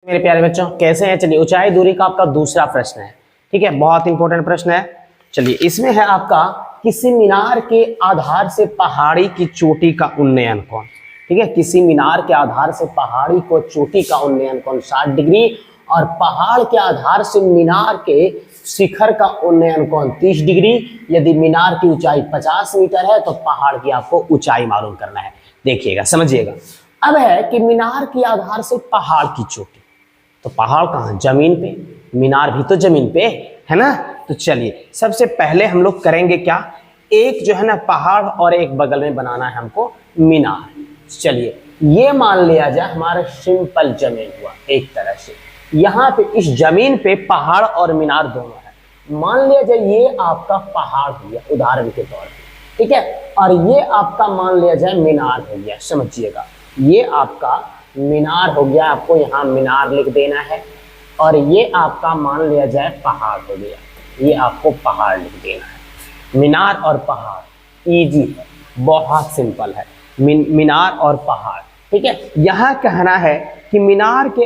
मेरे प्यारे बच्चों कैसे हैं। चलिए ऊंचाई दूरी का आपका दूसरा प्रश्न है। ठीक है, बहुत इंपॉर्टेंट प्रश्न है। चलिए इसमें है आपका किसी मीनार के आधार से पहाड़ी की चोटी का उन्नयन कोण। ठीक है, किसी मीनार के आधार से पहाड़ी को चोटी का उन्नयन कोण 60 डिग्री और पहाड़ के आधार से मीनार के शिखर का उन्नयन कोण 30 डिग्री। यदि मीनार की ऊंचाई 50 मीटर है तो पहाड़ की आपको ऊंचाई मालूम करना है। देखिएगा, समझिएगा। अब है कि मीनार के आधार से पहाड़ की चोटी, तो पहाड़ कहाँ, जमीन पे, मीनार भी तो जमीन पे है ना। तो चलिए सबसे पहले हम लोग करेंगे क्या, एक जो है ना पहाड़ और एक बगल में बनाना है हमको मीनार। चलिए ये मान लिया जाए हमारा सिंपल जमीन हुआ एक तरह से। यहाँ पे इस जमीन पे पहाड़ और मीनार दोनों है। मान लिया जाए ये आपका पहाड़ हो गया उदाहरण के तौर पे, ठीक है, और ये आपका मान लिया जाए मीनार हो गया। समझिएगा, ये आपका मीनार हो गया, आपको यहाँ मीनार लिख देना है। और ये आपका मान लिया जाए पहाड़ हो गया, ये आपको पहाड़ लिख देना है। मीनार और पहाड़ इजी है, बहुत सिंपल है। मीनार और पहाड़, ठीक है। यहाँ कहना है कि मीनार के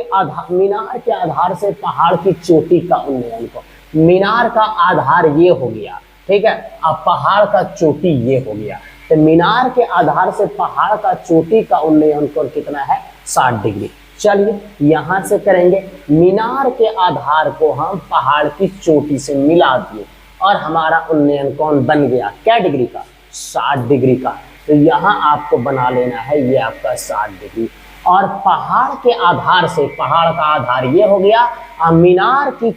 आधार से पहाड़ की चोटी का उन्नयन को, मीनार का आधार ये हो गया, ठीक है, अब पहाड़ का चोटी ये हो गया। तो मीनार के आधार से पहाड़ का चोटी का उन्नयन कोण कितना है, 60 डिग्री। चलिए यहां से करेंगे, मीनार के आधार को हम पहाड़ की चोटी से मिला दिए और हमारा उन्नयन कोण बन गया क्या डिग्री का, 60 डिग्री का। तो यहाँ आपको बना लेना है ये आपका 60 डिग्री। और पहाड़ के आधार से, पहाड़ का आधार ये हो गया और मीनार की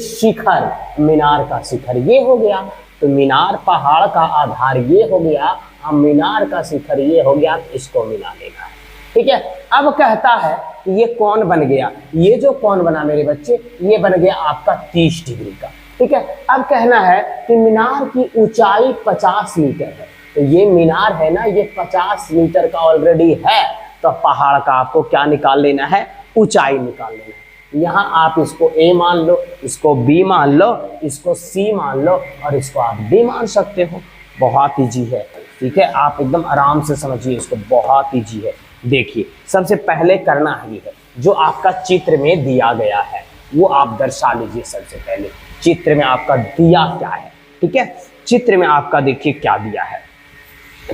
शिखर, मीनार का शिखर ये हो गया। तो मीनार पहाड़ का आधार ये हो गया और मीनार का शिखर ये हो गया, तो इसको मिला लेना है। ठीक है, अब कहता है कि ये कौन बन गया, ये जो कौन बना मेरे बच्चे, ये बन गया आपका 30 डिग्री का। ठीक है, अब कहना है कि मीनार की ऊंचाई 50 मीटर है। तो ये मीनार है ना, ये 50 मीटर का ऑलरेडी है। तो पहाड़ का आपको क्या निकाल लेना है, ऊंचाई निकाल लेना है। यहाँ आप इसको A मान लो, इसको B मान लो, इसको C मान लो और इसको आप D मान सकते हो। बहुत ईजी है, ठीक है, आप एकदम आराम से समझिए इसको, बहुत ईजी है। देखिए सबसे पहले करना ही है जो आपका चित्र में दिया गया है वो आप दर्शा लीजिए। सबसे पहले चित्र में आपका दिया क्या है, ठीक है, चित्र में आपका देखिए क्या दिया है।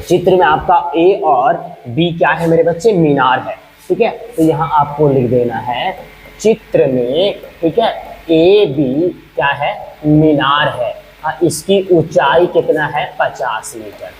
चित्र में आपका A और B क्या है मेरे बच्चे, मीनार है। ठीक है, तो यहाँ आपको लिख देना है चित्र में, ठीक है, A B क्या है, मीनार है और इसकी ऊंचाई कितना है, 50 मीटर है।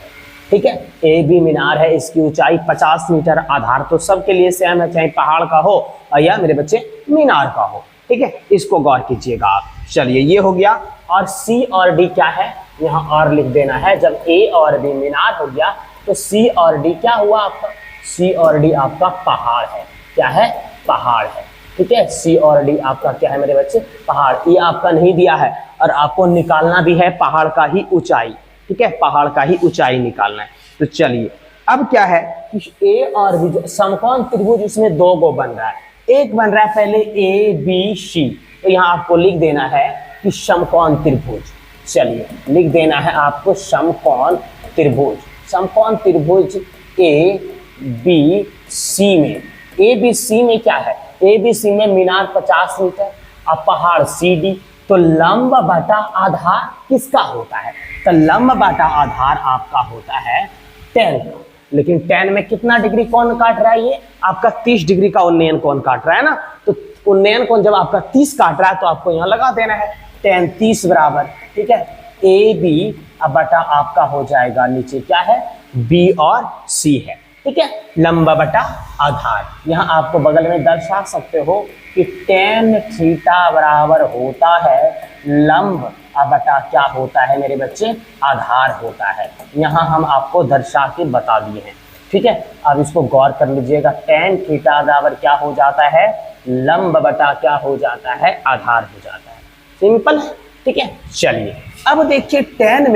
ठीक है, A B मीनार है, इसकी ऊंचाई 50 मीटर। आधार तो सबके लिए सेम है, चाहे पहाड़ का हो या मेरे बच्चे मीनार का हो। ठीक है, इसको गौर कीजिएगा आप। चलिए ये हो गया। और C और D क्या है, यहाँ और लिख देना है। जब A और B मीनार हो गया तो C और D क्या हुआ आपका, C और D आपका पहाड़ है। क्या है, पहाड़ है। ठीक है, C और D आपका क्या है मेरे बच्चे, पहाड़। ये आपका नहीं दिया है और आपको निकालना भी है पहाड़ का ही ऊंचाई। ठीक है, पहाड़ का ही ऊंचाई निकालना है। तो चलिए अब क्या है कि A और B समकोण त्रिभुज इसमें दो गो बन रहा है। एक बन रहा है पहले ABC, तो यहाँ आपको लिख देना है कि समकोण त्रिभुज। चलिए लिख देना है आपको समकोण त्रिभुज। समकोण त्रिभुज ABC में, ABC में क्या है, ABC में मीनार 50 मीटर और पहाड़ CD। तो लंब बटा आधार किसका होता है, तो लंब बटा आधार आपका होता है 10 का। लेकिन 10 में कितना डिग्री कोण काट रहा है, ये आपका 30 डिग्री का उन्नयन कोण काट रहा है ना। तो उन्नयन कोण जब आपका 30 काट रहा है तो आपको यहाँ लगा देना है 10 30 बराबर। ठीक है, AB अब बटा आपका हो जाएगा नीचे क्या है, B और C है। ठीक है, लंबा बटा आधार। यहाँ आपको बगल में दर्शा सकते हो कि tan थीटा बराबर होता है लंब बटा क्या होता है मेरे बच्चे, आधार होता है। यहाँ हम आपको दर्शा के बता दिए हैं। ठीक है, अब इसको गौर कर लीजिएगा। tan थीटा बराबर क्या हो जाता है, लंब बटा क्या हो जाता है, आधार हो जाता है। सिंपल है। ठीक है, चलिए अब देखिए tan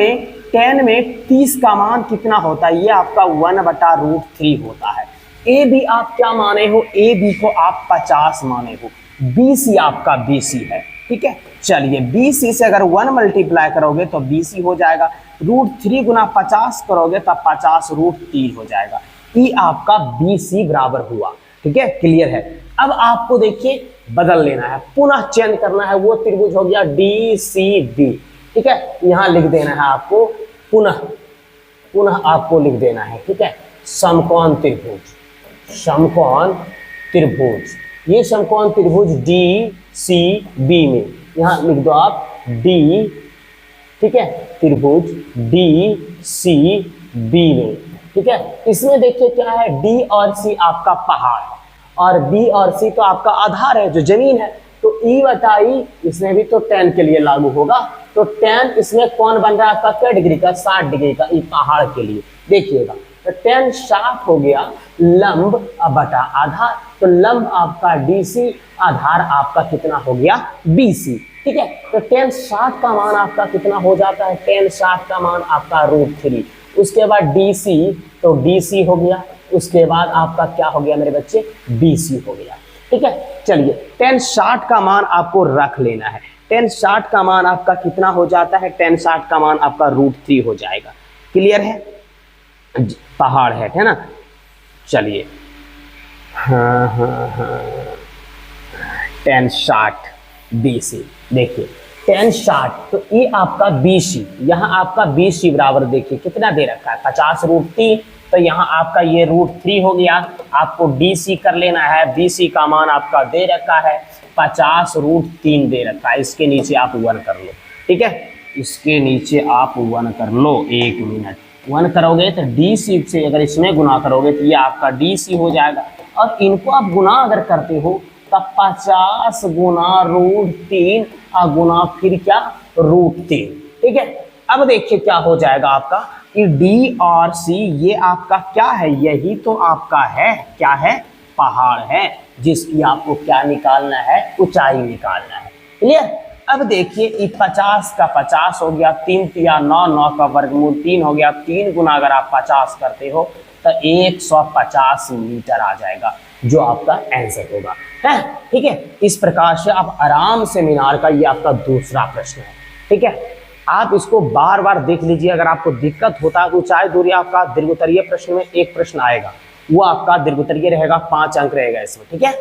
में 30 का मान कितना होता है, ये आपका 1/√3 होता है। ए बी आप क्या माने हो, ए बी को आप 50 माने हो। BC आपका BC है। ठीक है, चलिए BC से अगर 1 मल्टीप्लाई करोगे तो BC हो जाएगा, √3 गुना 50 करोगे तब 50 √3 हो जाएगा। ई आपका BC बराबर हुआ। ठीक है, क्लियर है। अब आपको देखिए बदल लेना है, पुनः चेंज करना है। वो त्रिभुज हो गया DCB, ठीक है, यहां लिख देना है आपको, पुनः आपको लिख देना है, ठीक है, समकोण त्रिभुज, समकोण त्रिभुज। ये समकोण त्रिभुज DCB में यहां लिख दो आप D, ठीक है, त्रिभुज DCB में, ठीक है। इसमें देखिए क्या है, D और C आपका पहाड़ है और B और C तो आपका आधार है जो जमीन है। तो E बटा E इसमें भी तो tan के लिए लागू होगा, तो tan इसमें कौन बन रहा है आपका, क्या डिग्री का, 60 डिग्री का, E पहाड़ के लिए। देखिएगा तो tan 60 हो गया लंब बटा आधार, तो लंब आपका DC, आधार आपका कितना हो गया BC, ठीक है। तो tan 60 का मान आपका कितना हो जाता है, tan 60 का मान आपका √3, उसके बाद DC, तो DC हो गया, उसके बाद आपका क्या हो गया मेरे बच्चे, BC हो गया, ठीक है। चलिए tan 60 का मान आपको रख लेना है, tan 60 का मान आपका कितना हो जाता है, tan 60 का मान आपका √3 हो जाएगा। क्लियर है, पहाड़ है ना। चलिए हाँ, tan 60 BC, देखिए tan 60, तो ये आपका BC, यहाँ आपका BC बराबर देखिए कितना दे रखा है, 50√3, तो यहाँ आपका ये √3 हो गया। आपको DC कर लेना है, BC का मान आपका दे रखा है 50√3 दे रखा है, इसके नीचे आप 1 कर लो, ठीक है, इसके नीचे आप 1 कर लो, 1 मिनट 1 करोगे तो DC से अगर इसमें गुना करोगे तो ये आपका DC हो जाएगा, और इनको आप गुना अगर करते हो तब 50 गुना √3 और गुना फिर क्या √3, ठीक है। अब देखिए क्या हो जाएगा आपका, कि D और C ये आपका क्या है, यही तो आपका है, क्या है, पहाड़ है, जिसकी आपको क्या निकालना है, ऊंचाई निकालना है। क्लियर। अब देखिए ये 50 का 50 हो गया, 3 तिया 9, 9 का वर्गमूल 3 हो गया, 3 गुना अगर आप 50 करते हो तो 150 मीटर आ जाएगा, जो आपका आंसर होगा, है, ठीक है। इस प्रकार से आप आराम से मीनार का, ये आपका दूसरा प्रश्न है, ठीक है। आप इसको बार बार देख लीजिए, अगर आपको दिक्कत होता है तो ऊंचाई दूरी आपका दीर्घोत्तरीय प्रश्न में एक प्रश्न आएगा, वो आपका दीर्घोत्तरीय रहेगा, 5 अंक रहेगा इसमें, ठीक है।